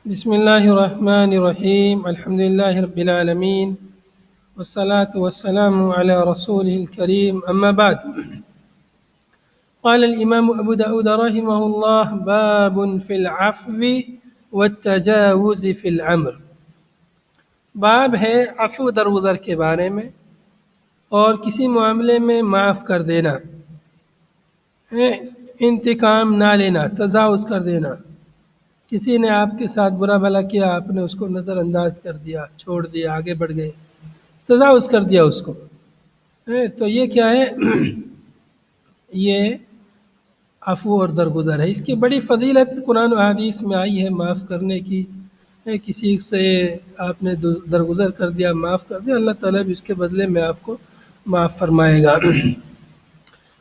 بسم الله الرحمن الرحيم. الحمد لله رب العالمين والصلاة والسلام على رسوله الكريم. أما بعد، قال الإمام أبو داود رحمه الله: باب في العفو والتجاوز في الأمر. باب ہے عفو درگزر کے بارے میں اور کسی معاملے میں معاف کر دینا، انتقام نہ لینا، تجاوز کر دینا۔ کسی نے آپ کے ساتھ برا بھلا کیا، آپ نے اس کو نظر انداز کر دیا، چھوڑ دیا، آگے بڑھ گئے، تجاوز کر دیا اس کو، تو یہ کیا ہے؟ یہ عفو اور درگزر ہے۔ اس کی بڑی فضیلت قرآن و حدیث میں آئی ہے معاف کرنے کی۔ کسی سے آپ نے درگزر کر دیا، معاف کر دیا، اللہ تعالیٰ بھی اس کے بدلے میں آپ کو معاف فرمائے گا۔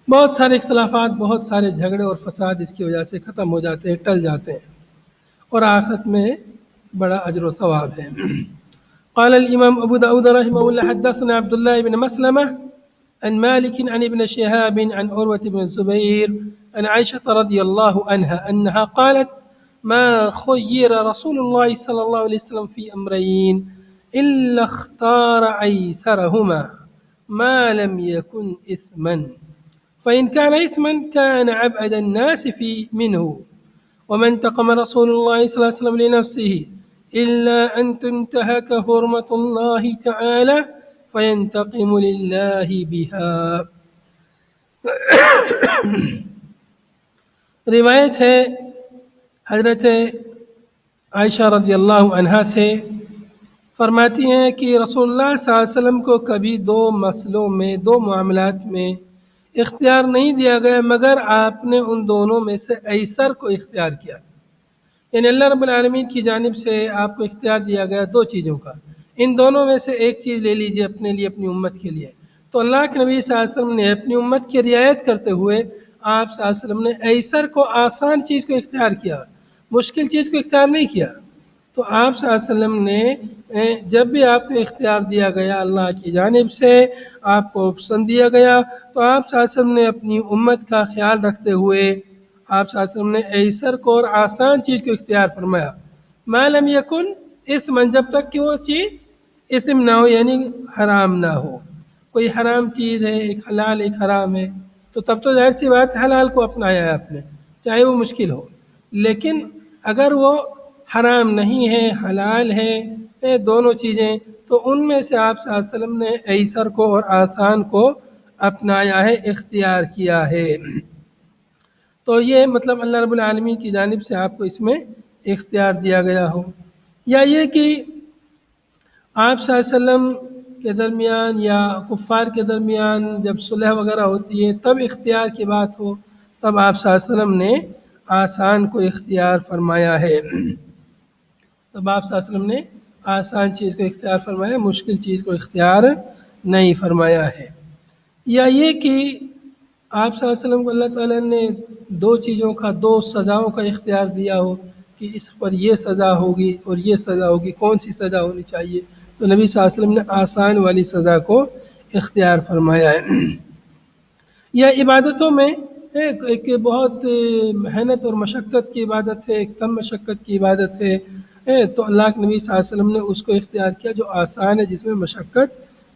بہت سارے اختلافات، بہت سارے جھگڑے اور فساد اس کی وجہ سے ختم ہو جاتے ہیں، ٹل جاتے ہیں، اور آخرت میں بڑا اجر و ثواب ہے۔ قال الامام ابو داود رحمه الله: حدثنا عبد الله بن مسلمة عن مالك عن ابن شهاب عن عروة بن الزبير عن عائشة رضي الله عنها أنها قالت: ما خير رسول الله صلى الله عليه وسلم في أمرين إلا اختار أيسرهما ما لم يكن إثما، فإن كان إثما كان أبعد الناس منه، وما انتقم رسول الله صلى الله عليه وسلم لنفسه إلا أن تنتهك حرمة الله تعالى فينتقم لله بها۔ روایت ہے حضرت عائشہ رضی اللہ عنہا سے، فرماتی ہیں کہ رسول اللہ صلی اللہ علیہ وسلم کو کبھی دو مسئلوں میں، دو معاملات میں اختیار نہیں دیا گیا مگر آپ نے ان دونوں میں سے ایسر کو اختیار کیا۔ یعنی اللہ رب العالمین کی جانب سے آپ کو اختیار دیا گیا دو چیزوں کا، ان دونوں میں سے ایک چیز لے لیجئے اپنے لیے، اپنی امت کے لیے۔ تو اللہ کے نبی صلی اللہ علیہ وسلم نے اپنی امت کی رعایت کرتے ہوئے آپ صلی اللہ علیہ وسلم نے ایسر کو، آسان چیز کو اختیار کیا، مشکل چیز کو اختیار نہیں کیا۔ تو آپ صلی اللہ علیہ وسلم نے جب بھی آپ کو اختیار دیا گیا اللہ کی جانب سے، آپ کو آپشن دیا گیا، تو آپ صلی اللہ علیہ وسلم نے اپنی امت کا خیال رکھتے ہوئے آپ صلی اللہ علیہ وسلم نے ایسر کو اور آسان چیز کو اختیار فرمایا۔ ما لم یکن اثما، جب تک کہ وہ چیز اثم نہ ہو، یعنی حرام نہ ہو۔ کوئی حرام چیز ہے، ایک حلال ایک حرام ہے، تو تب تو ظاہر سی بات حلال کو اپنایا ہے آپ نے، چاہے وہ مشکل ہو۔ لیکن اگر وہ حرام نہیں ہے، حلال ہے، دونوں چیزیں، تو ان میں سے آپ صلی اللہ علیہ وسلم نے ایسر کو اور آسان کو اپنایا ہے، اختیار کیا ہے۔ تو یہ مطلب اللہ رب العالمین کی جانب سے آپ کو اس میں اختیار دیا گیا ہو، یا یہ کہ آپ صلی اللہ علیہ وسلم کے درمیان یا کفار کے درمیان جب صلح وغیرہ ہوتی ہے تب اختیار کی بات ہو، تب آپ صلی اللہ علیہ وسلم نے آسان کو اختیار فرمایا ہے۔ تب آپ صلی اللہ علیہ وسلم نے آسان چیز کو اختیار فرمایا، مشکل چیز کو اختیار نہیں فرمایا ہے۔ یا یہ کہ آپ صلی اللہ علیہ وسلم کو اللہ تعالیٰ نے دو چیزوں کا، دو سزاؤں کا اختیار دیا ہو کہ اس پر یہ سزا ہوگی اور یہ سزا ہوگی، کون سی سزا ہونی چاہیے، تو نبی صلی اللہ علیہ وسلم نے آسان والی سزا کو اختیار فرمایا ہے۔ یا عبادتوں میں ایک بہت محنت اور مشقت کی عبادت ہے، ایک کم مشقت کی عبادت ہے، تو اللہ کے نبی صلی اللہ علیہ وسلم نے اس کو اختیار کیا جو آسان ہے، جس میں مشقت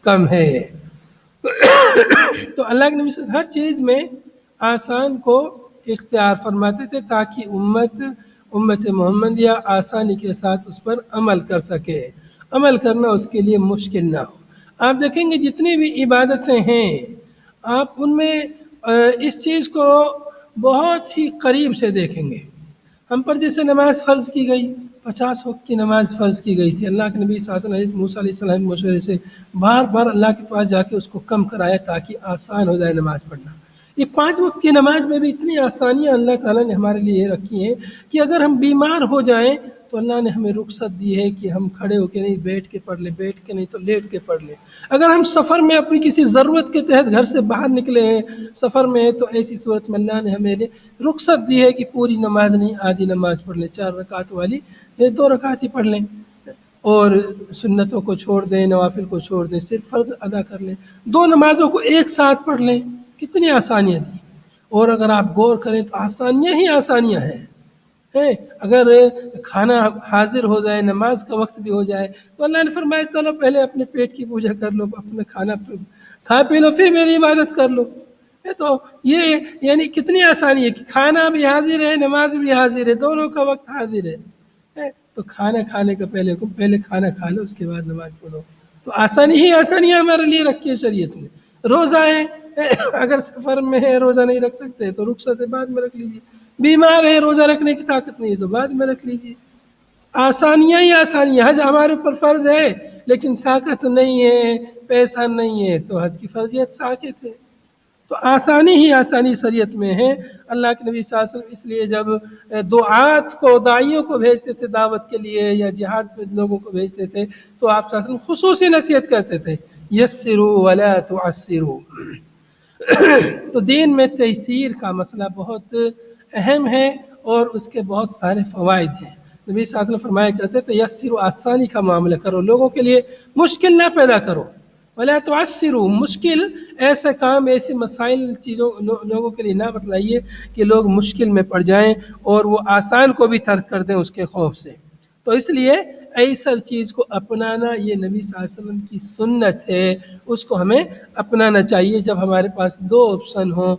کم ہے۔ تو اللہ کے نبی صلی اللہ علیہ وسلم ہر چیز میں آسان کو اختیار فرماتے تھے تاکہ امت محمدیہ آسانی کے ساتھ اس پر عمل کر سکے، عمل کرنا اس کے لیے مشکل نہ ہو۔ آپ دیکھیں گے جتنی بھی عبادتیں ہیں، آپ ان میں اس چیز کو بہت ہی قریب سے دیکھیں گے۔ ہم پر جیسے نماز فرض کی گئی، 50 وقت کی نماز فرض کی گئی تھی، اللہ کے نبی صلی اللہ علیہ وسلم موسیٰ علیہ السلام کے مشورے سے بار بار اللہ کے پاس جا کے اس کو کم کرایا تاکہ آسان ہو جائے نماز پڑھنا۔ یہ 5 وقت کی نماز میں بھی اتنی آسانیاں اللہ تعالیٰ نے ہمارے لیے رکھی ہیں کہ اگر ہم بیمار ہو جائیں تو اللہ نے ہمیں رخصت دی ہے کہ ہم کھڑے ہو کے نہیں، بیٹھ کے پڑھ لیں، بیٹھ کے نہیں تو لیٹ کے پڑھ لیں۔ اگر ہم سفر میں اپنی کسی ضرورت کے تحت گھر سے باہر نکلے ہیں، سفر میں ہیں، تو ایسی صورت میں اللہ نے ہمیں رخصت دی ہے کہ پوری نماز نہیں، آدھی نماز پڑھ لیں، 4 رکعت والی 2 رکعت ہی پڑھ لیں، اور سنتوں کو چھوڑ دیں، نوافل کو چھوڑ دیں، صرف فرض ادا کر لیں، 2 نمازوں کو ایک ساتھ پڑھ لیں۔ کتنی آسانیاں دی، اور اگر آپ غور کریں تو آسانیاں ہی آسانیاں ہیں۔ ہے اگر کھانا حاضر ہو جائے، نماز کا وقت بھی ہو جائے، تو اللہ نے فرمایا چلو پہلے اپنے پیٹ کی پوجا کر لو، اپنا کھانا کھا پی لو، پھر میری عبادت کر لو۔ تو یہ یعنی کتنی آسانی ہے کہ کھانا بھی حاضر ہے، نماز بھی حاضر ہے، دونوں کا وقت حاضر ہے۔ تو کھانا کھانے کا پہلے کھانا کھا لو، اس کے بعد نماز پڑھو۔ تو آسانی ہی آسانیاں ہمارے لیے رکھی ہے شریعت میں۔ روزہ ہے، اگر سفر میں ہے روزہ نہیں رکھ سکتے تو رخصت بعد میں رکھ لیجیے، بیمار ہے روزہ رکھنے کی طاقت نہیں ہے تو بعد میں رکھ لیجیے۔ آسانیاں ہی آسانیاں۔ حج ہمارے اوپر فرض ہے لیکن طاقت نہیں ہے، پیسہ نہیں ہے تو حج کی فرضیت ساقط ہے۔ تو آسانی ہی آسانی شریعت میں ہے۔ اللہ کے نبی صلی اللہ علیہ وسلم اس لیے جب دعات کو، داعیوں کو بھیجتے تھے دعوت کے لیے یا جہاد پہ لوگوں کو بھیجتے تھے تو آپ صلی اللہ علیہ وسلم خصوصی نصیحت کرتے تھے، یسروا ولا تعسروا۔ تو دین میں تیسیر کا مسئلہ بہت اہم ہے اور اس کے بہت سارے فوائد ہیں۔ نبی صلی اللہ علیہ وسلم فرمایا کرتے تھے یسروا، آسانی کا معاملہ کرو، لوگوں کے لیے مشکل نہ پیدا کرو، ولا تعسروا، مشکل ایسے کام، ایسے مسائل چیزوں لوگوں کے لیے نہ بتلائیے کہ لوگ مشکل میں پڑ جائیں اور وہ آسان کو بھی ترک کر دیں اس کے خوف سے۔ تو اس لیے ایسر چیز کو اپنانا یہ نبی صلی اللہ علیہ وسلم کی سنت ہے، اس کو ہمیں اپنانا چاہیے۔ جب ہمارے پاس دو آپشن ہوں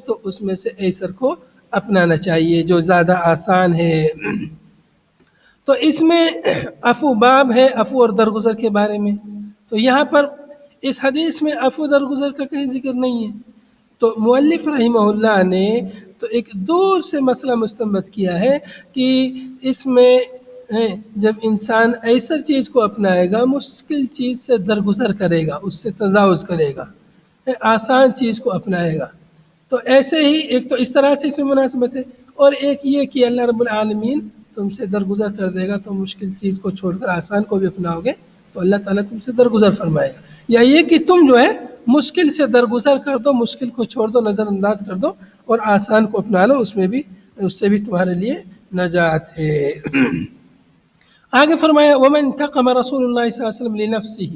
تو اس میں سے ایسر کو اپنانا چاہیے جو زیادہ آسان ہے۔ تو اس میں عفو باب ہے، عفو اور درگزر کے بارے میں۔ تو یہاں پر اس حدیث میں عفو درگزر کا کہیں ذکر نہیں ہے۔ تو مؤلف رحمہ اللہ نے تو ایک دور سے مسئلہ مستنبط کیا ہے کہ اس میں جب انسان ایسر چیز کو اپنائے گا، مشکل چیز سے درگزر کرے گا، اس سے تجاوز کرے گا، آسان چیز کو اپنائے گا، تو ایسے ہی ایک تو اس طرح سے اس میں مناسبت ہے، اور ایک یہ کہ اللہ رب العالمین تم سے درگزر کر دے گا، تم مشکل چیز کو چھوڑ کر آسان کو بھی اپناؤ گے تو اللہ تعالیٰ تم سے درگزر فرمائے گا۔ یا یہ کہ تم جو ہے مشکل سے درگزر کر دو، مشکل کو چھوڑ دو، نظر انداز کر دو اور آسان کو اپنا لو، اس سے بھی تمہارے لیے نجات ہے۔ آگے فرمایا وَمَنْ انْتَقَمَ رسول اللہ صلی اللہ علیہ وسلم لِنَفْسِهِ،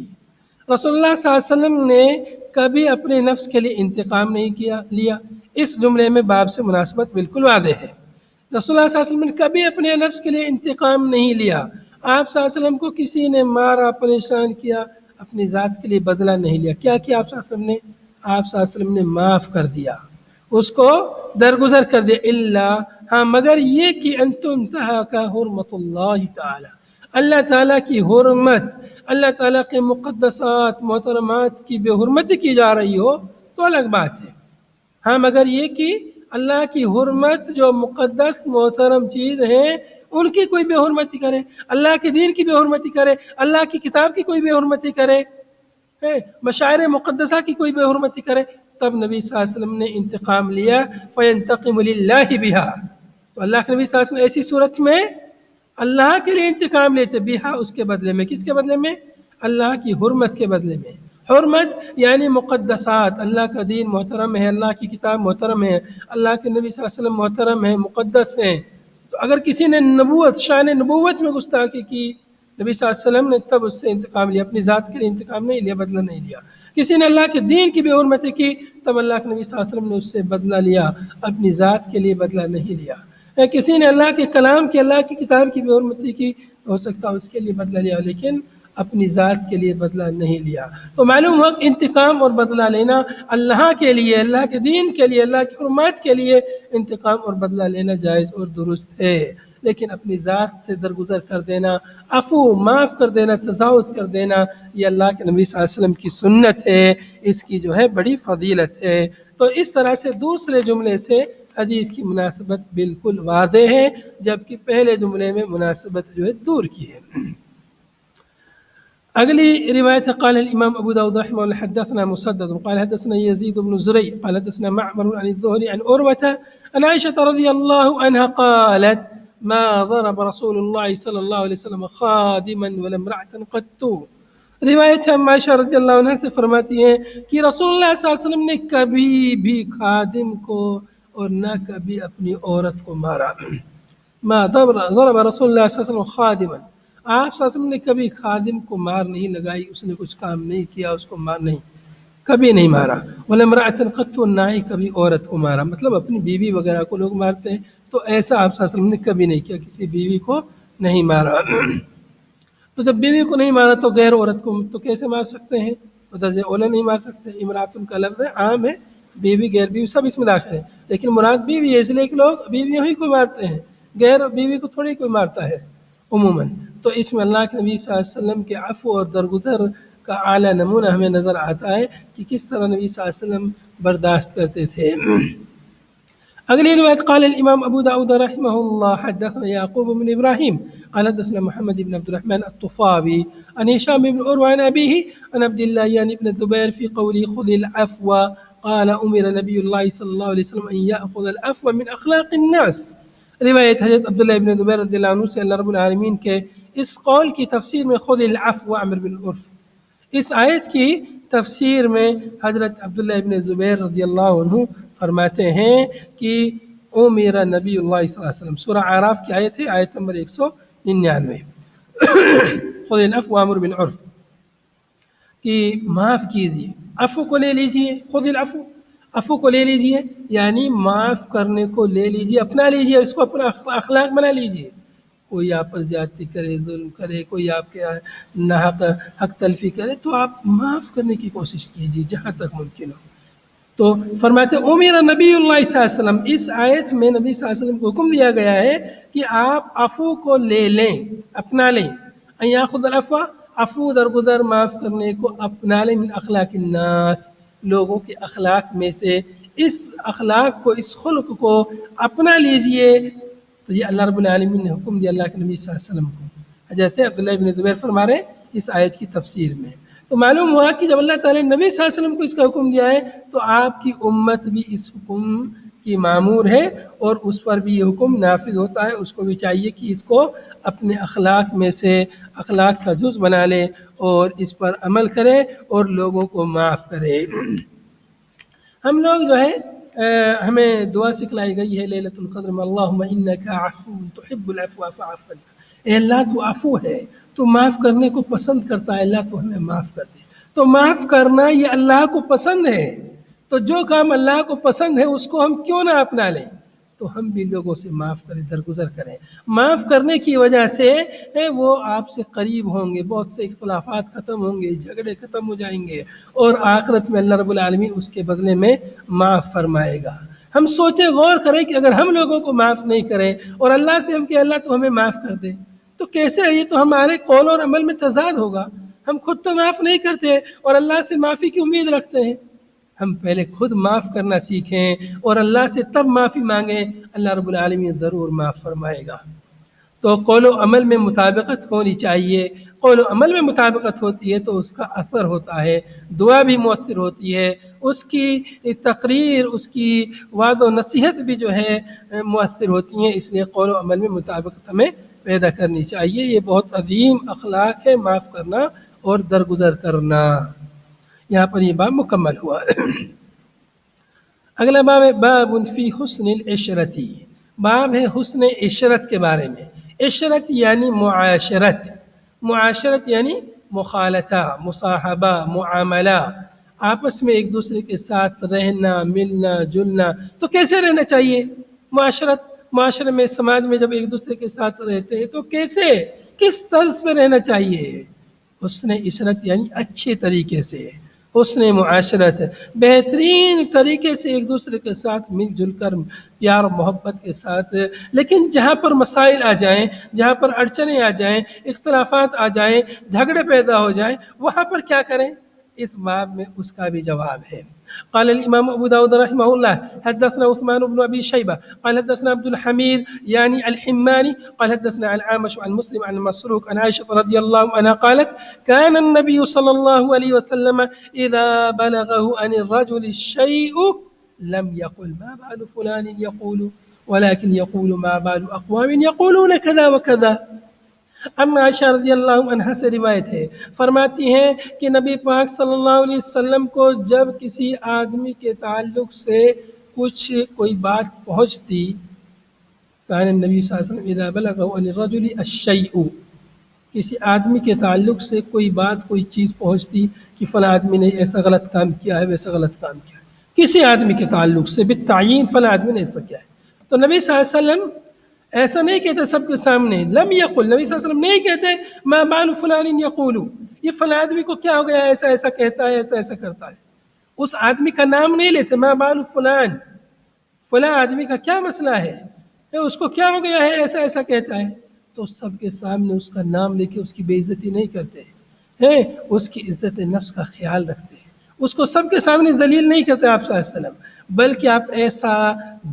رسول اللہ صلی اللہ علیہ وسلم نے کبھی اپنے نفس کے لیے انتقام نہیں لیا۔ اس جملے میں باب سے مناسبت بالکل واضح ہے۔ رسول اللہ صلی اللہ علیہ وسلم نے کبھی اپنے نفس کے لیے انتقام نہیں لیا۔ آپ صلی اللہ علیہ وسلم کو کسی نے مارا، پریشان کیا، اپنی ذات کے لیے بدلہ نہیں لیا۔ کیا کیا آپ صلی اللہ علیہ وسلم نے؟ آپ صلی اللہ علیہ وسلم نے معاف کر دیا، اس کو درگزر کر دیا۔ اللہ، ہاں مگر یہ کہ انتم تہاکا حرمت اللہ تعالی، اللہ تعالیٰ کی حرمت، اللہ تعالیٰ کے مقدسات محترمات کی بے حرمتی کی جا رہی ہو تو الگ بات ہے۔ ہاں مگر یہ کہ اللہ کی حرمت، جو مقدس محترم چیز ہیں ان کی کوئی بے حرمتی کرے، اللہ کے دین کی بے حرمتی کرے، اللہ کی کتاب کی کوئی بے حرمتی کرے، مشاعر مقدسہ کی کوئی بے حرمتی کرے، تب نبی صلی اللہ علیہ وسلم نے انتقام لیا۔ فَيَنْتَقِمُ لِلَّهِ بِهَا، تو اللہ کے نبی صلی اللہ علیہ وسلم ایسی صورت میں اللہ کے لیے انتقام لیتے، بہا اس کے بدلے میں، کس کے بدلے میں؟ اللہ کی حرمت کے بدلے میں۔ حرمت یعنی مقدسات، اللہ کا دین محترم ہے، اللہ کی کتاب محترم ہے، اللہ کے نبی صلی اللہ علیہ وسلم محترم ہے، مقدس ہیں۔ تو اگر کسی نے نبوت، شان نبوت میں گستاخی کی نبی صلی اللہ علیہ وسلم نے تب اس سے انتقام لیا، اپنی ذات کے لیے انتقام نہیں لیا، بدلہ نہیں لیا۔ کسی نے اللہ کے دین کی بے حرمتی کی تب اللہ کے نبی صلی اللہ علیہ وسلم نے اس سے بدلہ لیا، اپنی ذات کے لیے بدلہ نہیں لیا۔ کسی نے اللہ کے کلام کی، اللہ کی کتاب کی بے حرمتی کی، ہو سکتا اس کے لیے بدلہ لیا لیکن اپنی ذات کے لیے بدلہ نہیں لیا۔ تو معلوم ہوا کہ انتقام اور بدلہ لینا اللہ کے لیے، اللہ کے دین کے لیے، اللہ کی حرمات کے لیے انتقام اور بدلہ لینا جائز اور درست ہے، لیکن اپنی ذات سے درگزر کر دینا، عفو معاف کر دینا، تجاوز کر دینا، یہ اللہ کے نبی صلی اللہ علیہ وسلم کی سنت ہے، اس کی جو ہے بڑی فضیلت ہے۔ تو اس طرح سے دوسرے جملے سے حدیث کی مناسبت بالکل واضح ہے، جبکہ پہلے جملے میں مناسبت جو ہے دور کی ہے۔ اگلی روایت قال الامام ابو داود رحمه الله حدثنا مسدد قال حدثنا يزيد بن زريع قال حدثنا معمر عن الزهري عن عروة عن عائشة رضي الله عنها قالت ما ضرب رسول الله صلى الله عليه وسلم خادما ولا امرأة قط۔ روایت ہم عائشہ رضی اللہ عنہ سے فرماتی ہیں کہ رسول اللہ صلی اللہ علیہ وسلم نے کبھی بھی خادم کو اور نہ کبھی اپنی عورت کو مارا۔ ما ضرب رسول اللہ صلی اللہ علیہ وسلم خادما، آپ صلی اللہ علیہ وسلم نے کبھی خادم کو مار نہیں لگائی، اس نے کچھ کام نہیں کیا اس کو مار نہیں، کبھی نہیں مارا۔ ولا امرأۃ قط، نہ ہی کبھی عورت کو مارا، مطلب اپنی بیوی وغیرہ کو لوگ مارتے ہیں تو ایسا آپ صلی اللہ علیہ وسلم نے کبھی نہیں کیا، کسی بیوی کو نہیں مارا۔ تو جب بیوی کو نہیں مارا تو غیر عورت کو تو کیسے مار سکتے ہیں؟ تو درجہ اولا نہیں مار سکتے۔ امراتن کا لفظ ہے، عام ہے، بیوی غیر بیوی سب اس میں داخل ہے، لیکن مراد بیوی ہے، اس لیے کہ لوگ بیویوں ہی کو مارتے ہیں، غیر بیوی کو تھوڑی کوئی مارتا ہے عموماً۔ تو اس میں اللہ کے نبی صلی اللہ علیہ وسلم کے عفو اور درگزر کا اعلیٰ نمونہ ہمیں نظر آتا ہے کہ کس طرح نبی صلی اللہ علیہ وسلم برداشت کرتے تھے۔ اگلی روایت قال الامام ابو داود رحمه الله حدثنا يعقوب بن ابراهيم قال حدثنا محمد بن عبد الرحمن الطفاوي عن هشام بن عروة عن ابيه عن عبد الله يعني ابن الزبير في قوله خذ العفو قال امر نبي الله صلى الله عليه وسلم ان ياخذ العفو من اخلاق الناس۔ روایت حضرت عبداللہ ابن زبیر رضی اللہ عنہ سے اللہ رب العالمین کے اس قول کی تفسیر میں خذ العفو وامر بالعرف، اس آیت کی تفسیر میں حضرت عبداللہ ابن زبیر رضی اللہ عنہ فرماتے ہیں کہ امر نبی اللہ صلی اللہ علیہ وسلم، سورہ اعراف کی آیت ہے، آیت نمبر 199، خذ العفو وامر بالعرف، کہ معاف کیجیے، عفو کو لے لیجیے، خذ العفو، عفو کو لے لیجیے یعنی معاف کرنے کو لے لیجیے، اپنا لیجیے، اس کو اپنا اخلاق بنا لیجیے۔ کوئی آپ پر زیادتی کرے، ظلم کرے، کوئی آپ کے ناحق حق تلفی کرے تو آپ معاف کرنے کی کوشش کیجیے جہاں تک ممکن ہو۔ تو فرماتے امیر نبی اللہ صلی اللہ علیہ وسلم، اس آیت میں نبی صلی اللہ علیہ وسلم کو حکم دیا گیا ہے کہ آپ عفو کو لے لیں، اپنا لیں، ان یاخذ العفو، عفو درگزر معاف کرنے کو اپنا لیں، من اخلاق الناس، لوگوں کے اخلاق میں سے اس اخلاق کو، اس خلق کو اپنا لیجئے۔ تو یہ اللہ رب العالمین نے حکم دیا اللہ کے نبی صلی اللہ علیہ وسلم کو، جیسے عبداللہ ابن زبیر فرما رہے ہیں اس آیت کی تفسیر میں۔ تو معلوم ہوا کہ جب اللہ تعالیٰ نے نبی صلی اللہ علیہ وسلم کو اس کا حکم دیا ہے تو آپ کی امت بھی اس حکم کی مامور ہے اور اس پر بھی یہ حکم نافذ ہوتا ہے، اس کو بھی چاہیے کہ اس کو اپنے اخلاق میں سے اخلاق کا جز بنا لے اور اس پر عمل کرے اور لوگوں کو معاف کرے۔ ہم لوگ جو ہے ہمیں دعا سکھلائی گئی ہے لیلۃ القدر میں، اللہم انک عفو تحب العفو فاعف عنا، اے اللہ تو عفو ہے، تو معاف کرنے کو پسند کرتا ہے، اللہ تو ہمیں معاف کر دے۔ تو معاف کرنا یہ اللہ کو پسند ہے، تو جو کام اللہ کو پسند ہے اس کو ہم کیوں نہ اپنا لیں؟ تو ہم بھی لوگوں سے معاف کریں، درگزر کریں۔ معاف کرنے کی وجہ سے وہ آپ سے قریب ہوں گے، بہت سے اختلافات ختم ہوں گے، جھگڑے ختم ہو جائیں گے، اور آخرت میں اللہ رب العالمین اس کے بدلے میں معاف فرمائے گا۔ ہم سوچیں، غور کریں کہ اگر ہم لوگوں کو معاف نہیں کریں اور اللہ سے ہم کہ اللہ تو ہمیں معاف کر دے، تو کیسے ہے؟ یہ تو ہمارے قول اور عمل میں تضاد ہوگا۔ ہم خود تو معاف نہیں کرتے اور اللہ سے معافی کی امید رکھتے ہیں۔ ہم پہلے خود معاف کرنا سیکھیں اور اللہ سے تب معافی مانگیں، اللہ رب العالمین ضرور معاف فرمائے گا۔ تو قول و عمل میں مطابقت ہونی چاہیے، قول و عمل میں مطابقت ہوتی ہے تو اس کا اثر ہوتا ہے، دعا بھی مؤثر ہوتی ہے، اس کی تقریر، اس کی وعظ و نصیحت بھی جو ہے مؤثر ہوتی ہیں۔ اس لیے قول و عمل میں مطابقت ہمیں پیدا کرنی چاہیے۔ یہ بہت عظیم اخلاق ہے، معاف کرنا اور درگزر کرنا۔ یہاں پر یہ باب مکمل ہوا۔ اگلا باب ہے باب فی حسن العشرتی، باب ہے حسن عشرت کے بارے میں۔ عشرت یعنی معاشرت، معاشرت یعنی مخالطہ، مصاحبہ، معاملہ، آپس میں ایک دوسرے کے ساتھ رہنا، ملنا جلنا۔ تو کیسے رہنا چاہیے؟ معاشرے میں، سماج میں جب ایک دوسرے کے ساتھ رہتے ہیں تو کیسے، کس طرز پہ رہنا چاہیے؟ حسن عشرت یعنی اچھے طریقے سے، حسن معاشرت، بہترین طریقے سے ایک دوسرے کے ساتھ مل جل کر، پیار و محبت کے ساتھ۔ لیکن جہاں پر مسائل آ جائیں، جہاں پر اڑچنیں آ جائیں، اختلافات آ جائیں، جھگڑے پیدا ہو جائیں، وہاں پر کیا کریں؟ اس باب میں اس کا بھی جواب ہے۔ قال الامام ابو داود رحمه الله حدثنا عثمان بن ابي شيبه قال حدثنا عبد الحميد يعني الحماني قال حدثنا العامش عن مسلم عن مسروق عن عائشه رضي الله عنها قالت كان النبي صلى الله عليه وسلم اذا بلغه عن الرجل الشيء لم يقل ما بال فلان يقول ولكن يقول ما بال اقوام يقولون كذا وكذا۔ اما عائشہ رضی اللہ عنہ سے روایت ہے، فرماتی ہیں کہ نبی پاک صلی اللہ علیہ وسلم کو جب کسی آدمی کے تعلق سے کوئی بات پہنچتی، کان النبی صلی اللہ علیہ وسلم اذا بلغه عن الرجل الشیء، کسی آدمی کے تعلق سے کوئی بات، کوئی چیز پہنچتی کہ فلاں آدمی نے ایسا غلط کام کیا ہے، ویسا غلط کام کیا ہے، کسی آدمی کے تعلق سے بالتعیین فلاں آدمی نے ایسا کیا ہے، تو نبی صلی اللہ علیہ وسلم ایسا نہیں کہتے سب کے سامنے، لم یقل، نبی صلی اللہ علیہ وسلم نہیں کہتے ما بال فلان یقول، یہ فلاں آدمی کو کیا ہو گیا ایسا ایسا کہتا ہے، ایسا ایسا کرتا ہے. اس آدمی کا نام نہیں لیتے، ما بال فلان، فلاں آدمی کا کیا مسئلہ ہے، اس کو کیا ہو گیا ہے ایسا ایسا کہتا ہے. تو سب کے سامنے اس کا نام لے کے اس کی بے عزتی نہیں کرتے ہیں، اس کی عزت نفس کا خیال رکھتے ہیں، اس کو سب کے سامنے ذلیل نہیں کرتے آپ صلی اللہ علیہ وسلم، بلکہ آپ ایسا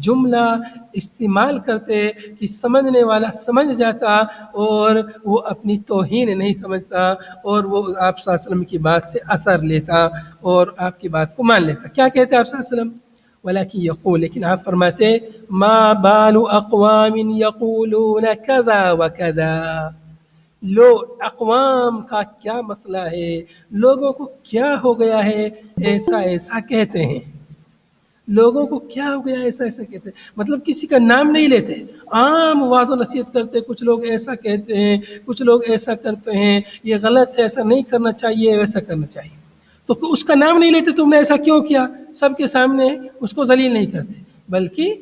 جملہ استعمال کرتے کہ سمجھنے والا سمجھ جاتا اور وہ اپنی توہین نہیں سمجھتا اور وہ آپ صلی اللہ علیہ وسلم کی بات سے اثر لیتا اور آپ کی بات کو مان لیتا. کیا کہتے ہیں آپ صلی اللہ علیہ وسلم؟ ولیکن یقول، لیکن آپ فرماتے ما بال اقوام یقولون کذا وکذا، اقوام کا کیا مسئلہ ہے، لوگوں کو کیا ہو گیا ہے ایسا ایسا کہتے ہیں، لوگوں کو کیا ہو گیا ایسا ایسا کہتے ہیں. مطلب کسی کا نام نہیں لیتے، عام واضح نصیحت کرتے، کچھ لوگ ایسا کہتے ہیں، کچھ لوگ ایسا کرتے ہیں، یہ غلط ہے، ایسا نہیں کرنا چاہیے، ویسا کرنا چاہیے. تو اس کا نام نہیں لیتے، تم نے ایسا کیوں کیا، سب کے سامنے اس کو ذلیل نہیں کرتے، بلکہ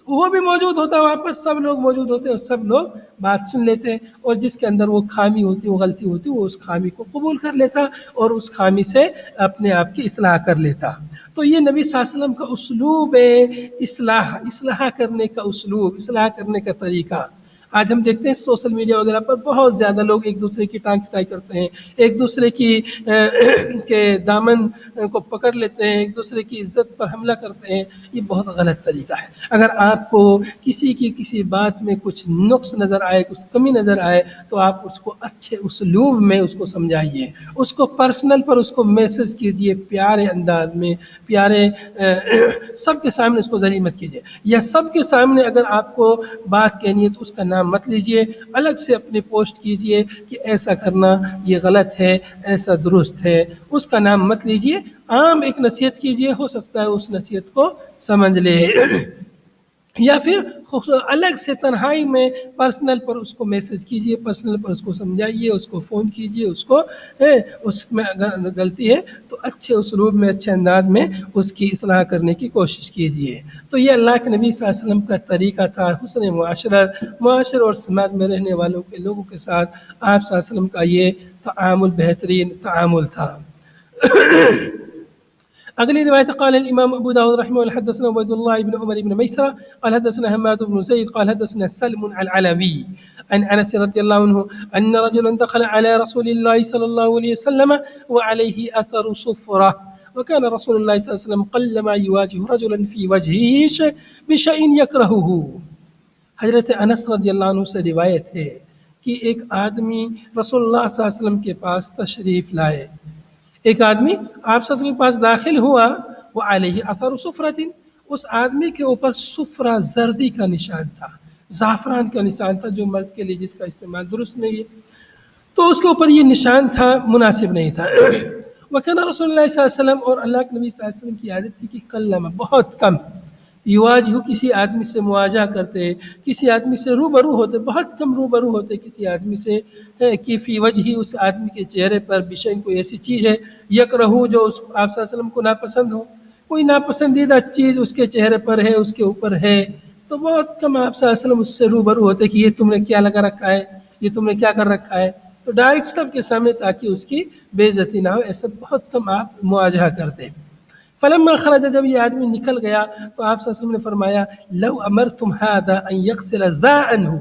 وہ بھی موجود ہوتا وہاں پر، سب لوگ موجود ہوتے اور سب لوگ بات سن لیتے، اور جس کے اندر وہ خامی ہوتی، وہ غلطی ہوتی، وہ اس خامی کو قبول کر لیتا اور اس خامی سے اپنے آپ کی اصلاح کر لیتا. تو یہ نبی صلی اللہ علیہ وسلم کا اسلوب ہے، اصلاح کرنے کا اسلوب، اصلاح کرنے کا طریقہ. آج ہم دیکھتے ہیں سوشل میڈیا وغیرہ پر بہت زیادہ لوگ ایک دوسرے کی ٹانگ کھینچائی کرتے ہیں، ایک دوسرے کی کے دامن کو پکڑ لیتے ہیں، ایک دوسرے کی عزت پر حملہ کرتے ہیں. یہ بہت غلط طریقہ ہے. اگر آپ کو کسی بات میں کچھ نقص نظر آئے، کچھ کمی نظر آئے، تو آپ اس کو اچھے اسلوب میں اس کو سمجھائیے، اس کو پرسنل پر اس کو میسج کیجئے، پیارے انداز میں، پیارے سب کے سامنے اس کو ذلیل مت کیجئے. یا سب کے سامنے اگر آپ کو بات کہنی ہے تو اس کا نام مت لیجئے، الگ سے اپنی پوسٹ کیجئے کہ ایسا کرنا یہ غلط ہے، ایسا درست ہے، اس کا نام مت لیجئے. عام ایک نصیحت کیجئے، ہو سکتا ہے اس نصیحت کو سمجھ لے. یا پھر الگ سے تنہائی میں پرسنل پر اس کو میسج کیجئے، پرسنل پر اس کو سمجھائیے، اس کو فون کیجئے، اس میں اگر غلطی ہے تو اچھے اسلوب میں، اچھے انداز میں اس کی اصلاح کرنے کی کوشش کیجئے. تو یہ اللہ کے نبی صلی اللہ علیہ وسلم کا طریقہ تھا حسن معاشرہ اور سماج میں رہنے والوں کے لوگوں کے ساتھ آپ صلی اللہ علیہ وسلم کا یہ تعامل، بہترین تعامل تھا. اگلی روایت قال الامام ابو داود رحمه الله حدثنا عبد الله بن عمر بن ميسرة قال حدثنا حماد بن زيد قال حدثنا سلم العلوي عن انس رضي الله عنه ان رجلا دخل على رسول الله صلى الله عليه وسلم وعليه اثر صفرة وكان رسول الله صلى الله عليه وسلم قلما يواجه رجلا في وجهه بشيء يكرهه. حضرت انس رضی اللہ عنہ سے روایت ہے کہ ایک آدمی رسول اللہ صلی اللہ علیہ وسلم کے پاس تشریف لائے. ایک آدمی آپ صلی اللہ علیہ وسلم کے پاس داخل ہوا، وہ علیہ اثر صفرۃ، اس آدمی کے اوپر صفرہ زردی کا نشان تھا، زعفران کا نشان تھا، جو مرد کے لیے جس کا استعمال درست نہیں ہے، تو اس کے اوپر یہ نشان تھا، مناسب نہیں تھا. وکان رسول اللہ صلی اللہ علیہ وسلم، اور اللہ کے نبی صلی اللہ علیہ وسلم کی عادت تھی کہ کلمہ بہت کم یواجہ، کسی آدمی سے مواجہ کرتے، کسی آدمی سے روبرو ہوتے، بہت کم روبرو ہوتے کسی آدمی سے، کہ فی وجہ ہی اس آدمی کے چہرے پر بشین کوئی ایسی چیز ہے یکرہو جو آپ صلی اللہ علیہ وسلم کو ناپسند ہو، کوئی ناپسندیدہ چیز اس کے چہرے پر ہے، اس کے اوپر ہے، تو بہت کم آپ صلی اللہ علیہ وسلم اس سے روبرو ہوتے کہ یہ تم نے کیا لگا رکھا ہے، یہ تم نے کیا کر رکھا ہے. تو ڈائریکٹ سب کے سامنے تاکہ اس کی بے عزتی نہ ہو، ایسا بہت کم آپ مواجہہ کرتے. فلما خرج، جب یہ آدمی نکل گیا تو آپ صلی اللہ علیہ وسلم نے فرمایا لو امرتم هذا ان يغسل ذا عنه،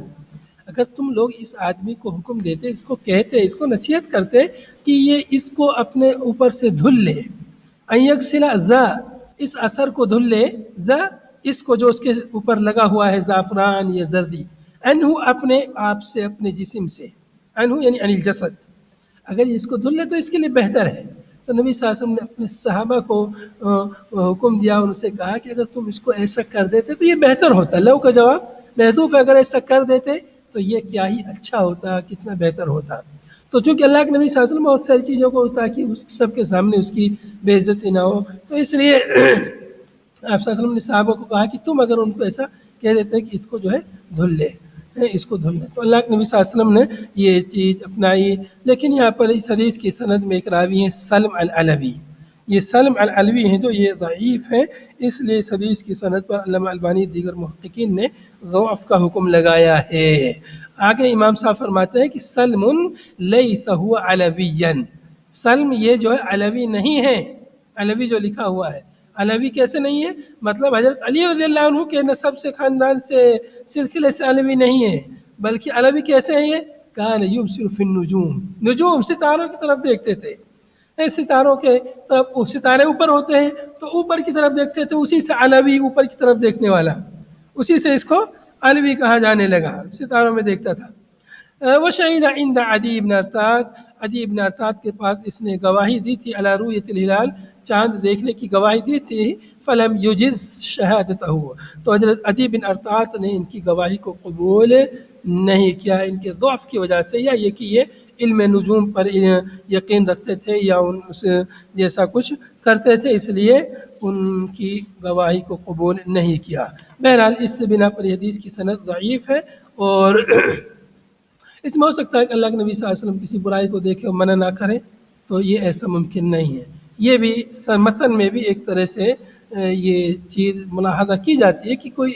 اگر تم لوگ اس آدمی کو حکم دیتے، اس کو کہتے، اس کو نصیحت کرتے کہ یہ اس کو اپنے اوپر سے دھل لے، ان يغسل ذا، اس اثر کو دھل لے، ذا اس کو جو اس کے اوپر لگا ہوا ہے زعفران یا زردی، عنہ اپنے آپ سے، اپنے جسم سے، عنہ یعنی عن الجسد، اگر اس کو دھل لے تو اس کے لیے بہتر ہے. تو نبی صلی اللہ علیہ وسلم نے اپنے صحابہ کو حکم دیا، ان سے کہا کہ اگر تم اس کو ایسا کر دیتے تو یہ بہتر ہوتا. لو کا جواب محذوف ہے، اگر ایسا کر دیتے تو یہ کیا ہی اچھا ہوتا، کتنا بہتر ہوتا. تو چونکہ اللہ کے نبی صلی اللہ علیہ وسلم بہت ساری چیزوں کو تاکہ اس سب کے سامنے اس کی بے عزتی نہ ہو، تو اس لیے آپ صلی اللہ علیہ وسلم نے صحابہ کو کہا کہ تم اگر ان کو ایسا کہہ دیتے کہ اس کو جو ہے دھل لے، اس کو دھل لے، تو اللہ کے نبی صلی اللہ علیہ وسلم نے یہ چیز اپنائی. لیکن یہاں پر اس حدیث کی سند میں ایک راوی ہیں سلم العلوی، یہ سلم العلوی ہیں جو یہ ضعیف ہے، اس لیے اس حدیث کی سند پر علامہ البانی دیگر محققین نے ضعف کا حکم لگایا ہے۔ آگے امام صاحب فرماتے ہیں کہ سلم لیس هو علویا، سلم یہ جو ہے علوی نہیں ہے، علوی جو لکھا ہوا ہے علوی کیسے نہیں ہے؟ مطلب حضرت علی رضی اللہ عنہ کے نسب سے خاندان سے سلسلے سے علوی نہیں ہے، بلکہ علوی کیسے ہیں؟ یہ کان یبصر فی النجوم، نجوم ستاروں کی طرف دیکھتے تھے، ستاروں کے طرف، ستارے اوپر ہوتے ہیں تو اوپر کی طرف دیکھتے تھے، اسی سے علوی اوپر کی طرف دیکھنے والا، اسی سے اس کو علوی کہا جانے لگا، ستاروں میں دیکھتا تھا۔ وہ شہید عند عدی بن ارطاد، عدی بن ارطاد کے پاس اس نے گواہی دی تھی، علی رؤیت الہلال، چاند دیکھنے کی گواہی دی تھی، فلم یجز شہادتہ، تو حضرت عدی بن ارطاد نے ان کی گواہی کو قبول نہیں کیا، ان کے ضعف کی وجہ سے، یا یہ کہ یہ علم نجوم پر یقین رکھتے تھے یا اس جیسا کچھ کرتے تھے، اس لیے ان کی گواہی کو قبول نہیں کیا۔ بہرحال اس سے بنا پر حدیث کی سند ضعیف ہے، اور اس میں ہو سکتا ہے کہ اللہ کے نبی صلی اللہ علیہ وسلم کسی برائی کو دیکھے اور منع نہ کرے، تو یہ ایسا ممکن نہیں ہے۔ یہ بھی متن میں بھی ایک طرح سے یہ چیز ملاحظہ کی جاتی ہے کہ کوئی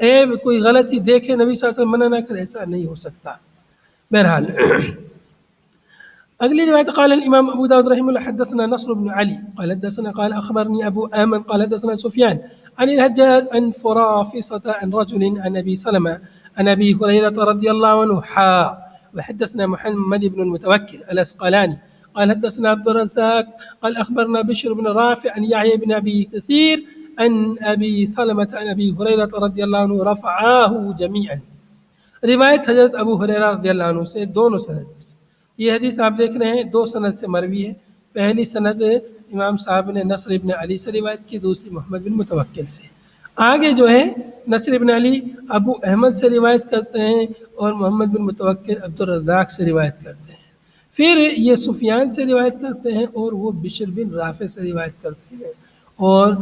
عیب، کوئی غلطی دیکھے، نبی صلی اللہ علیہ وسلم منع نہ کرے، ایسا نہیں ہو سکتا۔ بہرحال اگلی روایت، قال الامام ابو داود رحمه الله حدثنا نصر بن علي قال حدثنا قال اخبرني ابو ايمن قال حدثنا سفيان عن الحجاج عن فرافصة عن رجل عن ابي سلمة عن ابي هريرة رضي الله عنه وحدثنا محمد بن المتوكل الاسقلاني قال حدثنا عبد الرزاق قال اخبرنا بشر بن رافع عن يحيى بن ابي كثير عن ابي سلمة عن ابي هريرة رضي الله عنه رفعاه جميعا۔ روایت حضرت ابو ہریرہ رضی اللہ عنہ سے دونوں سند، یہ حدیث آپ دیکھ رہے ہیں دو سند سے مروی ہے۔ پہلی سند امام صاحب نے نصر ابن علی سے روایت کی، دوسری محمد بن متوکل سے۔ آگے جو ہے نصر ابن علی ابو احمد سے روایت کرتے ہیں، اور محمد بن متوکل عبد الرزاق سے روایت کرتے ہیں۔ پھر یہ سفیان سے روایت کرتے ہیں، اور وہ بشر بن رافع سے روایت کرتے ہیں، اور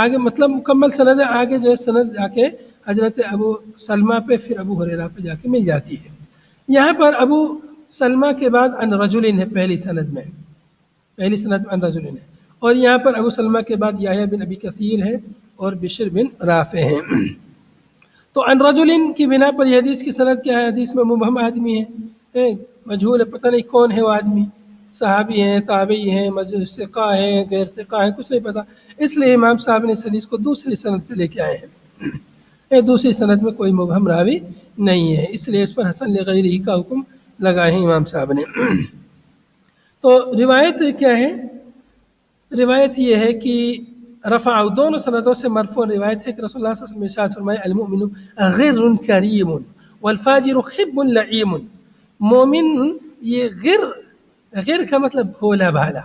آگے مطلب مکمل سند ہے۔ آگے جو ہے سند جا کے حضرت ابو سلمہ پہ، پھر ابو ہریرہ پہ جا کے مل جاتی ہے۔ یہاں پر ابو سلمہ کے بعد عن رجل ہے پہلی سند میں، پہلی سند میں عن رجل ہے، اور یہاں پر ابو سلمہ کے بعد یحییٰ بن ابی کثیر ہے اور بشر بن رافع ہیں۔ تو عن رجل کی بنا پر یہ حدیث کی سند کیا ہے؟ حدیث میں مبہم آدمی ہے، مجہول ہے، پتہ نہیں کون ہے وہ آدمی، صحابی ہیں، تابعی ہیں، ثقہ ہیں، غیر ثقہ ہیں، کچھ نہیں پتہ، اس لیے امام صاحب نے اس حدیث کو دوسری سند سے لے کے آئے ہیں۔ دوسری سند میں کوئی مبہم راوی نہیں ہے، اس لیے اس پر حسن لغیرہ کا حکم لگائے ہیں امام صاحب نے۔ تو روایت کیا ہے؟ روایت یہ ہے کہ رفع، دونوں سندوں سے مرفوع روایت ہے کہ رسول اللہ صلی اللہ علیہ وسلم نے ارشاد فرمایا، المؤمن غر کریم والفاجر خب لعیم۔ مومن یہ غر کا مطلب بھولا بھالا،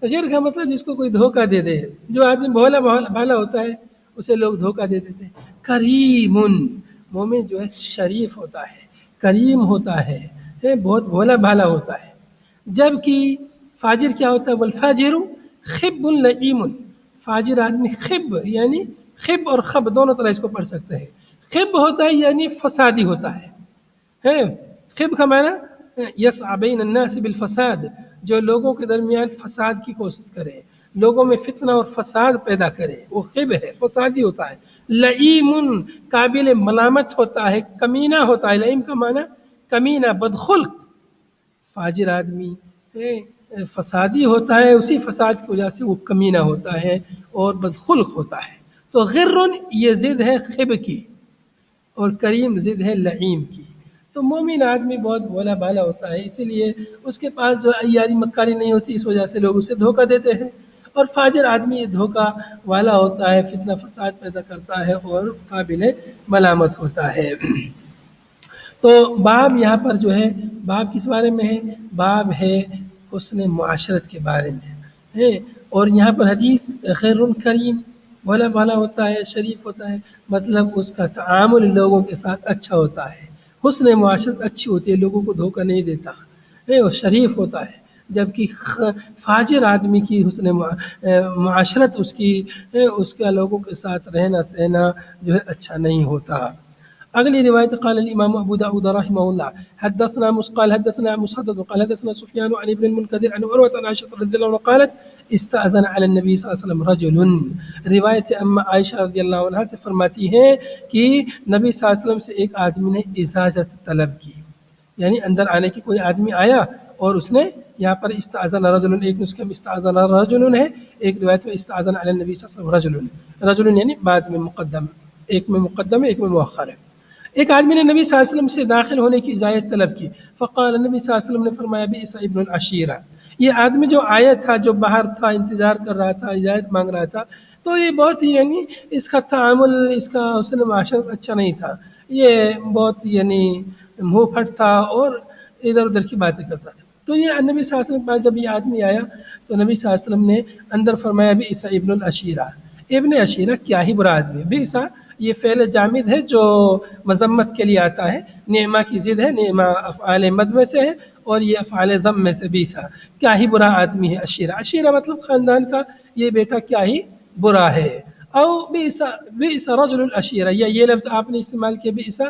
غر کا مطلب جس کو کوئی دھوکہ دے دے، جو آدمی بھولا بھالا ہوتا ہے اسے لوگ دھوکہ دے دیتے ہیں۔ کریم، مومن جو ہے شریف ہوتا ہے، کریم ہوتا ہے، بہت بھولا بھالا ہوتا ہے۔ جبکہ فاجر کیا ہوتا ہے؟ والفاجر خب لعیم، فاجر آدمی خب، یعنی خب اور خب دونوں طرح اس کو پڑھ سکتے ہیں۔ خب ہوتا ہے یعنی فسادی ہوتا ہے، خب کا معنی یسعی بین الناس بالفساد، جو لوگوں کے درمیان فساد کی کوشش کرے، لوگوں میں فتنہ اور فساد پیدا کرے، وہ خب ہے، فسادی ہوتا ہے۔ لعیم، قابل ملامت ہوتا ہے، کمینہ ہوتا ہے۔ لعیم کا معنی کمینہ، بدخلق۔ فاجر آدمی فسادی ہوتا ہے، اسی فساد کی وجہ سے وہ کمینہ ہوتا ہے اور بدخلق ہوتا ہے۔ تو غر یہ ضد ہے خب کی، اور کریم ضد ہے لعیم کی۔ تو مومن آدمی بہت بھولا بھالا ہوتا ہے، اسی لیے اس کے پاس جو عیاری مکاری نہیں ہوتی، اس وجہ سے لوگ اسے دھوکہ دیتے ہیں۔ اور فاجر آدمی یہ دھوکہ والا ہوتا ہے، فتنہ فساد پیدا کرتا ہے اور قابل ملامت ہوتا ہے۔ تو باب یہاں پر جو ہے، باب کس بارے میں ہے؟ باب ہے حسن معاشرت کے بارے میں ہے، اور یہاں پر حدیث خیر کریم، بھولا بھالا ہوتا ہے، شریف ہوتا ہے، مطلب اس کا تعامل لوگوں کے ساتھ اچھا ہوتا ہے، حسن معاشرت اچھی ہوتی ہے، لوگوں کو دھوکہ نہیں دیتا ہے، اور شریف ہوتا ہے۔ جبکہ فاجر آدمی کی حسن معاشرت، اس کا لوگوں کے ساتھ رہنا سہنا جو ہے اچھا نہیں ہوتا۔ اگلی روایت، قال الامام ابو داود رحمہ اللہ حدثنا مسقال حدثنا مسدد قال حدثنا سفیان عن ابن المنکدر عن عروة عن عائشة رضی اللہ عنہ قالت استأذن علی النبی صلی اللہ علیہ وسلم رجل، روایت اما عائشہ رضی اللہ عنہ سے فرماتی ہیں کہ نبی صلی اللہ علیہ وسلم سے ایک آدمی نے اجازت طلب کی، یعنی اندر آنے کی کوئی آدمی آیا اور اس نے یہاں پر استأذن رجل، ایک نسخے میں استأذن رجل ہے، ایک روایت میں استأذن علی النبی صلی اللہ علیہ وسلم رجل یعنی بعد میں مقدم، ایک میں مقدم ہے ایک میں مؤخر ہے۔ ایک آدمی نے نبی صلی اللہ علیہ وسلم سے داخل ہونے کی اجازت طلب کی، فقال، نبی صلی اللہ علیہ وسلم نے فرمایا بئس ابن العشیرہ، یہ آدمی جو آیا تھا، جو باہر تھا، انتظار کر رہا تھا، اجازت مانگ رہا تھا، تو یہ بہت ہی یعنی اس کا تعامل، اس کا حسن معاشرت اچھا نہیں تھا، یہ بہت یعنی منہ پھٹ تھا اور ادھر ادھر کی باتیں کرتا تھا۔ تو یہ نبی صلی اللہ علیہ وسلم کے پاس جب یہ آدمی آیا تو نبی صلی اللہ علیہ وسلم نے اندر فرمایا بئس ابن العشیرہ، ابن عشیرہ کیا ہی برا آدمی ہے۔ بئس یہ فعل جامد ہے جو مذمت کے لیے آتا ہے، نعمہ کی ضد ہے، نعمہ افعال مد میں سے ہے اور یہ افعال ذم میں سے بئس، کیا ہی برا آدمی ہے عشیرہ، عشیرہ مطلب خاندان کا یہ بیٹا کیا ہی برا ہے۔ او بئس رجل العشیرہ، یا یہ لفظ آپ نے استعمال کیا بئس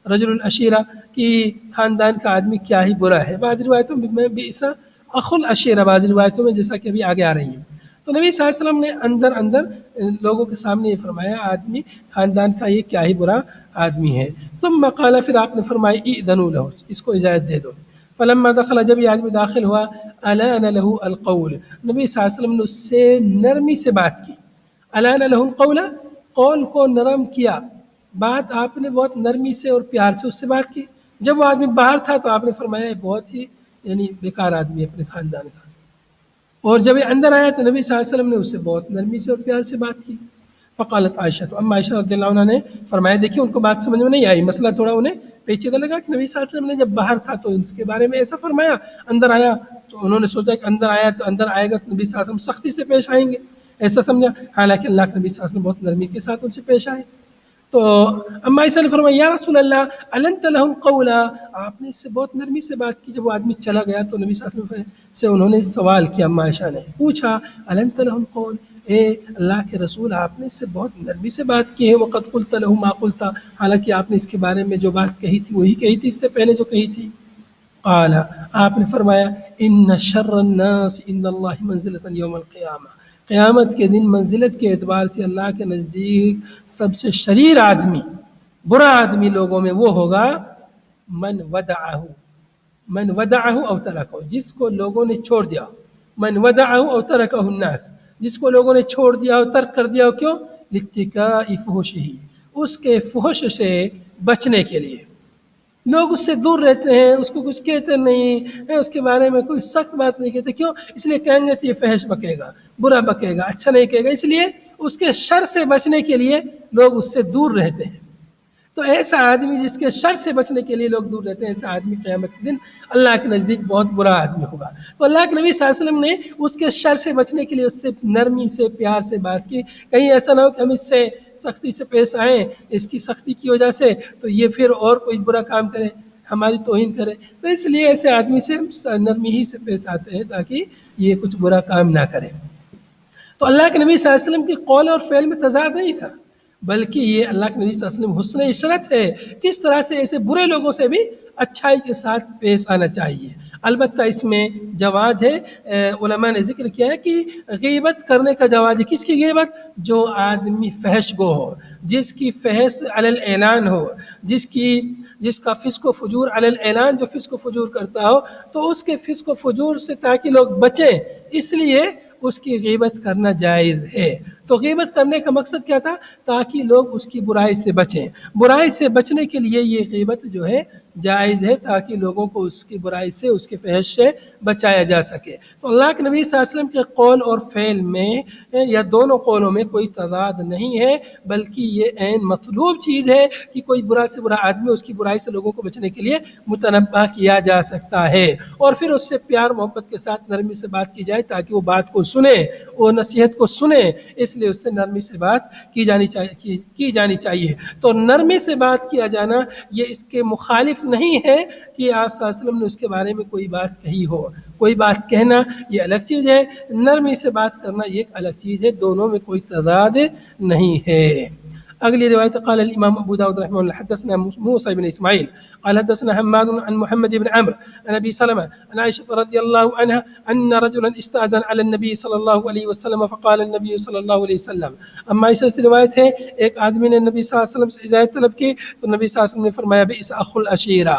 رجل العشیرہ کہ خاندان کا آدمی کیا ہی برا ہے، بعض روایتوں میں بئس اخو العشیرہ، بعض روایتوں میں جیسا کہ ابھی آگے آ رہی ہیں۔ تو نبی صلی اللہ علیہ وسلم نے اندر لوگوں کے سامنے یہ فرمایا آدمی خاندان کا یہ کیا ہی برا آدمی ہے۔ ثم قال، پھر آپ نے فرمایا اذنوا له، اس کو اجازت دے دو۔ فلما دخل، جب یہ آدمی داخل ہوا، الان له القول، نبی صلی اللہ علیہ وسلم نے اس سے نرمی سے بات کی۔ الان له القول، قول کو نرم کیا، بات آپ نے بہت نرمی سے اور پیار سے اس سے بات کی۔ جب وہ آدمی باہر تھا تو آپ نے فرمایا بہت ہی یعنی بیکار آدمی ہے اپنے خاندان کا، اور جب یہ اندر آیا تو نبی صلی اللہ علیہ وسلم نے اس سے بہت نرمی سے اور پیار سے بات کی۔ فقالت عائشہ، تو اما عائشہ رضی اللہ عنہ نے فرمایا، دیکھیے ان کو بات سمجھ میں نہیں آئی، مسئلہ تھوڑا انہیں پیچیدہ لگا کہ نبی صلی اللہ علیہ وسلم نے جب باہر تھا تو اس کے بارے میں ایسا فرمایا، اندر آیا تو انہوں نے سوچا کہ اندر آیا تو اندر آئے گا تو نبی صلی اللہ علیہ وسلم سختی سے پیش آئیں گے، ایسا سمجھا، حالانکہ اللہ کے نبی صلی اللہ علیہ وسلم بہت نرمی کے ساتھ ان سے پیش آئے۔ تو اما عائشہ نے فرمایا یا رسول اللہ النت لهم قولا، آپ نے اس سے بہت نرمی سے بات کی۔ جب وہ آدمی چلا گیا تو نبی صلی اللہ علیہ وسلم سے انہوں نے سوال کیا، اما عائشہ نے پوچھا النت لهم قول، اے اللہ کے رسول آپ نے اس سے بہت نرمی سے بات کی ہے، وقد قلت له ما قلت، حالانکہ آپ نے اس کے بارے میں جو بات کہی تھی وہی کہی تھی اس سے پہلے جو کہی تھی۔ قال، آپ نے فرمایا ان شر الناس عند اللہ منزلۃ یوم القیامہ، قیامت کے دن منزلت کے اعتبار سے اللہ کے نزدیک سب سے شریر آدمی، برا آدمی لوگوں میں وہ ہوگا من ودعہ او ترکہ، جس کو لوگوں نے چھوڑ دیا، من ودعہ او ترکہ الناس، جس کو لوگوں نے چھوڑ دیا اور ترک کر دیا، کیوں؟ لاتقاء فحشہ، اس کے فحش سے بچنے کے لیے، لوگ اس سے دور رہتے ہیں، اس کو کچھ کہتے نہیں، اس کے بارے میں کوئی سخت بات نہیں کہتے، کیوں؟ اس لیے کہیں گے کہ یہ فحش بکے گا، برا بکے گا، اچھا نہیں کہے گا، اس لیے اس کے شر سے بچنے کے لیے لوگ اس سے دور رہتے ہیں۔ تو ایسا آدمی جس کے شر سے بچنے کے لیے لوگ دور رہتے ہیں، ایسا آدمی قیامت کے دن اللہ کے نزدیک بہت برا آدمی ہوگا۔ تو اللہ کے نبی صلی اللہ علیہ وسلم نے اس کے شر سے بچنے کے لیے اس سے نرمی سے پیار سے بات کی، کہیں ایسا نہ ہو کہ ہم اس سے سختی سے پیش آئیں، اس کی سختی کی وجہ سے تو یہ پھر اور کوئی برا کام کرے، ہماری توہین کرے، تو اس لیے ایسے آدمی سے نرمی ہی سے پیش آتے ہیں تاکہ یہ کچھ برا کام نہ کرے۔ تو اللہ کے نبی صلی اللہ علیہ وسلم کے قول اور فعل میں تضاد نہیں تھا، بلکہ یہ اللہ کے نبی صلی اللہ علیہ وسلم حسن عشرت ہے، کس طرح سے ایسے برے لوگوں سے بھی اچھائی کے ساتھ پیش آنا چاہیے۔ البتہ اس میں جواز ہے، علماء نے ذکر کیا ہے کہ غیبت کرنے کا جواز ہے۔ کس کی غیبت؟ جو آدمی فحش گو ہو، جس کی فحش علی الاعلان ہو، جس کا فسق و فجور علی الاعلان، جو فسق و فجور کرتا ہو تو اس کے فسق و فجور سے تاکہ لوگ بچیں، اس لیے اس کی غیبت کرنا جائز ہے۔ تو غیبت کرنے کا مقصد کیا تھا؟ تاکہ لوگ اس کی برائی سے بچیں، برائی سے بچنے کے لیے یہ غیبت جو ہے جائز ہے، تاکہ لوگوں کو اس کی برائی سے، اس کے فحش سے بچایا جا سکے۔ تو اللہ کے نبی صلی اللہ علیہ وسلم کے قول اور فعل میں یا دونوں قولوں میں کوئی تضاد نہیں ہے، بلکہ یہ عین مطلوب چیز ہے کہ کوئی برا سے برا آدمی اس کی برائی سے لوگوں کو بچنے کے لیے متنبہ کیا جا سکتا ہے، اور پھر اس سے پیار محبت کے ساتھ نرمی سے بات کی جائے تاکہ وہ بات کو سنے، وہ نصیحت کو سنے، اس لیے اس سے نرمی سے بات کی جانی چاہیے۔ تو نرمی سے بات کیا جانا یہ اس کے مخالف نہیں ہے کہ آپ صلی اللہ علیہ وسلم نے اس کے بارے میں کوئی بات کہی ہو، کوئی بات کہنا یہ الگ چیز ہے، نرمی سے بات کرنا یہ ایک الگ چیز ہے، دونوں میں کوئی تضاد نہیں ہے۔ اگلی روایت قال الامام ابو داود رحمہ اللہ حدثنا موسى بن اسماعیل قال حدثنا حماد عن محمد بن عمرو عن ابي سلمة عن عائشة رضي الله عنها ان رجلا استأذن على النبي صلی اللہ علیہ وسلم فقال النبي صلی اللہ علیہ وسلم. اما عائشہ سے روایت ہے ایک آدمی نے نبی صلی اللہ علیہ وسلم سے اجازت طلب کی تو نبی صلی اللہ علیہ وسلم نے فرمایا بئس اخ العشیرہ،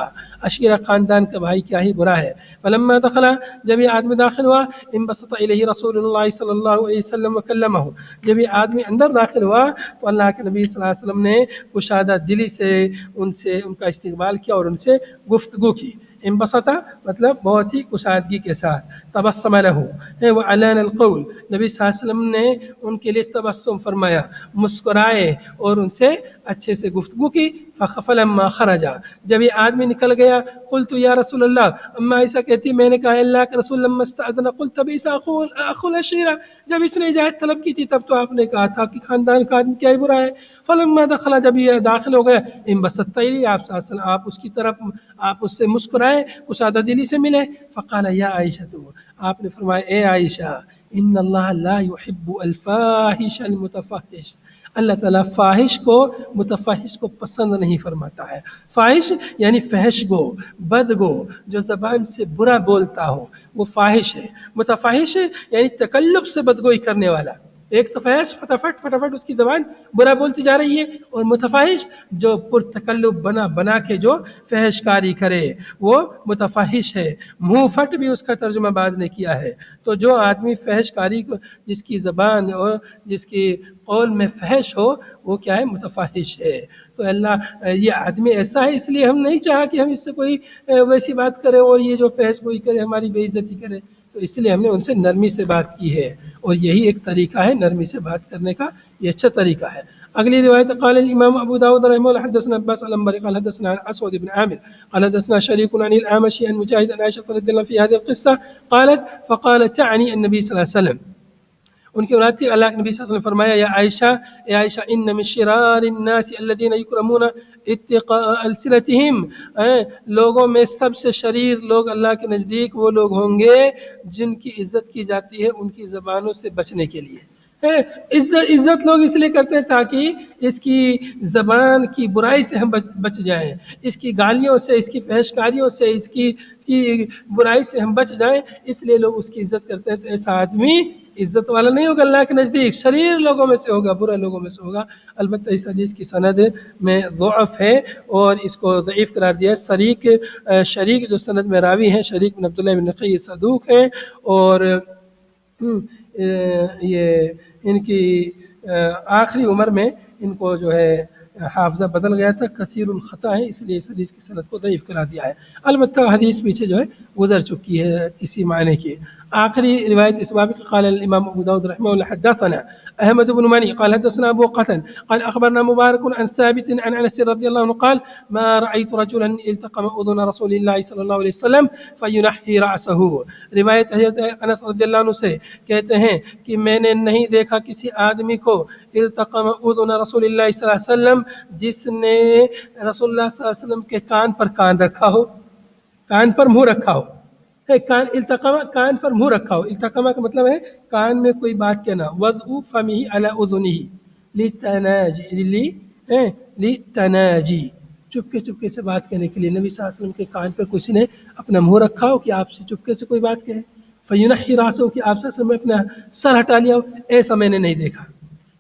عشیرہ خاندان کا بھائی کیا ہی برا ہے. فلما دخل، جب یہ آدمی داخل ہوا، انبسط الیہ رسول اللہ صلی اللہ علیہ وسلم وکلمہ، جب یہ آدمی اندر داخل ہوا تو اللہ کے نبی صلی اللہ علیہ وسلم نے کشادہ دلی سے ان کا استقبال کیا اور ان سے گفتگو کی. انبسطہ مطلب بہت ہی کشادگی کے ساتھ. تبسم لہ وعلان القول، نبی صلی اللہ علیہ وسلم نے ان کے لیے تبسم فرمایا، مسکرائے اور ان سے اچھے سے گفتگو کی. فلما خرج، جب یہ آدمی نکل گیا، قلت یا رسول اللہ، اما عائشہ کہتی میں نے کہا اللہ کے رسول لما استأذن قلت بئس اخو العشیرہ، جب اس نے اجازت طلب کی تھی تب تو آپ نے کہا تھا کہ خاندان کا آدمی کیا ہی برا ہے. فلما دخل، جب یہ داخل ہو گیا، انبسطت الیہ، آپ اس کی طرف آپ اس سے مسکرائے، کشادہ دلی سے ملے. فقال یا عائشہ، آپ نے فرمایا اے عائشہ، ان اللہ لا يحب الفاحش المتفحش، اللہ تعالیٰ فاحش کو، متفحش کو پسند نہیں فرماتا ہے. فاحش یعنی فحش گو، بد گو، جو زبان سے برا بولتا ہو وہ فاحش ہے. متفحش یعنی تکلف سے بدگوئی کرنے والا. ایک تو فحش فٹافٹ اس کی زبان برا بولتی جا رہی ہے، اور متفحش جو پرتکلف بنا کے جو فحش کاری کرے وہ متفحش ہے. منہ پھٹ بھی اس کا ترجمہ باز نے کیا ہے. تو جو آدمی فحش کاری کو، جس کی زبان اور جس کی قول میں فحش ہو، وہ کیا ہے؟ متفحش ہے. تو اللہ یہ آدمی ایسا ہے، اس لیے ہم نہیں چاہا کہ ہم اس سے کوئی ویسی بات کرے اور یہ جو فحش کوئی کرے ہماری بے عزتی کرے، تو اس لیے ہم نے ان سے نرمی سے بات کی ہے. اور یہی ایک طریقہ ہے نرمی سے بات کرنے کا، یہ اچھا طریقہ ہے. اگلی روایت قال الامام ابو داود رحمه الله حدثنا عباس العنبري قال حدثنا اسود بن عامر قال حدثنا شريك عن الاعمش عن مجاهد عن عائشه رضي الله في هذه القصه قالت فقالت تعني النبي صلى الله عليه وسلم، ان کی اولاد تھی. اللہ کے نبی صلی اللہ علیہ وسلم نے فرمایا یا عائشہ، اے عائشہ، ان من شرار الناس الذين يكرمون اتقاء السنتهم، لوگوں میں سب سے شریر لوگ اللہ کے نزدیک وہ لوگ ہوں گے جن کی عزت کی جاتی ہے ان کی زبانوں سے بچنے کے لیے. عزت لوگ اس لیے کرتے ہیں تاکہ اس کی زبان کی برائی سے ہم بچ جائیں، اس کی گالیوں سے، اس کی فحش کاریوں سے، اس کی برائی سے ہم بچ جائیں، اس لیے لوگ اس کی عزت کرتے ہیں. تو ایسا آدمی عزت والا نہیں ہوگا اللہ کے نزدیک، شریر لوگوں میں سے ہوگا، برے لوگوں میں سے ہوگا. البتہ اس حدیث کی سند میں ضعف ہے اور اس کو ضعیف قرار دیا ہے. شریک جو سند میں راوی ہیں، شریک بن عبداللہ بن نقی، صدوق ہیں، اور یہ ان کی آخری عمر میں ان کو جو ہے حافظہ بدل گیا تھا، کثیر الخطا ہے، اس لیے اس حدیث کی سند کو ضعیف قرار دیا ہے. البتہ حدیث پیچھے جو ہے گزر چکی ہے اسی معنی کی. آخری روایت اس باب کی قال الامام ابو داود رحمه الله حدثنا احمد بن مني قال حدثنا ابو قتن قال اخبرنا مبارك عن ثابت عن انس رضي الله عنه قال ما رايت رجلا التقم اذن رسول الله صلى الله عليه وسلم فينحي راسه. روایت حضرت انس رضی اللہ عنہ سے کہتے ہیں کہ میں نے نہیں دیکھا کسی آدمی کو التقم اذن رسول اللہ صلی اللہ علیہ وسلم جس نے رسول اللہ صلی اللہ علیہ وسلم کے کان پر کان رکھا ہو، کان پر منہ رکھا ہو. التقمہ کان پر منہ رکھا ہو. التقمہ کا مطلب ہے کان میں کوئی بات کہنا. وضع فمہ علی اذنہ لتناجی، چپکے سے بات کہنے کے لیے نبی صلی اللہ علیہ وسلم کے کان پر کسی نے اپنا منہ رکھا ہو کہ آپ سے چپکے سے کوئی بات کہے. فینحی راسہ، کہ آپ صلی اللہ علیہ وسلم نے اپنا سر ہٹا لیا ہو. ایسا میں نے نہیں دیکھا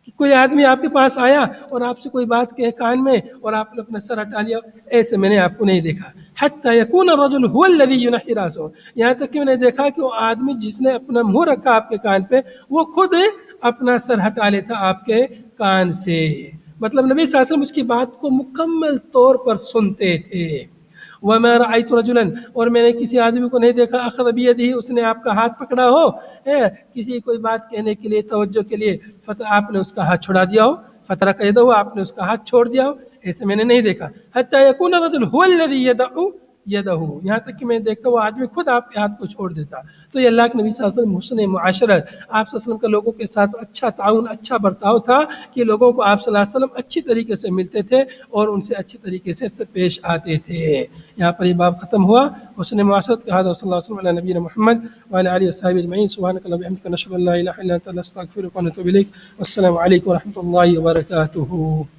کہ کوئی آدمی آپ کے پاس آیا اور آپ سے کوئی بات کہے کان میں اور آپ نے اپنا سر ہٹا لیا ہو. ایسے میں نے آپ کو نہیں دیکھا. حتی یکون الرجل هو الذی ینحی راسہ، یہاں تک کہ میں نے دیکھا کہ وہ آدمی جس نے اپنا منہ رکھا آپ کے کان پہ، وہ خود اپنا سر ہٹا لیتا آپ کے کان سے. مطلب نبی صلی اللہ علیہ وسلم اس کی بات کو مکمل طور پر سنتے تھے. وما رأیت رجلا، اور میں نے کسی آدمی کو نہیں دیکھا اخذ بیدہ، اس نے آپ کا ہاتھ پکڑا ہو کسی کوئی بات کہنے کے لیے، توجہ کے لیے، آپ نے اس کا ہاتھ چھڑا دیا ہو، فترک یدہ، آپ نے اس کا ہاتھ چھوڑ دیا ہو. ایسے میں نے نہیں دیکھا. حتی یکون الرجل هو الذی یدع یدہ، یہاں تک کہ میں دیکھتا وہ آدمی خود آپ کے ہاتھ کو چھوڑ دیتا. تو یہ اللہ کے نبی صلی اللہ علیہ وسلم حسن معاشرت، آپ صلی اللہ علیہ وسلم کا لوگوں کے ساتھ اچھا تعاون، اچھا برتاؤ تھا کہ لوگوں کو آپ صلی اللہ علیہ وسلم اچھی طریقے سے ملتے تھے اور ان سے اچھی طریقے سے پیش آتے تھے. یہاں پر یہ باب ختم ہوا حسن معاشرت کا. هذا صلی اللہ علیہ وسلم علی نبینا محمد وعلی آلہ وصحبہ اجمعین. سبحانک اللہم وبحمدک، نشہد ان لا الہ الا انت، نستغفرک ونتوب الیک. والسلام علیکم ورحمۃ اللہ وبرکاتہ.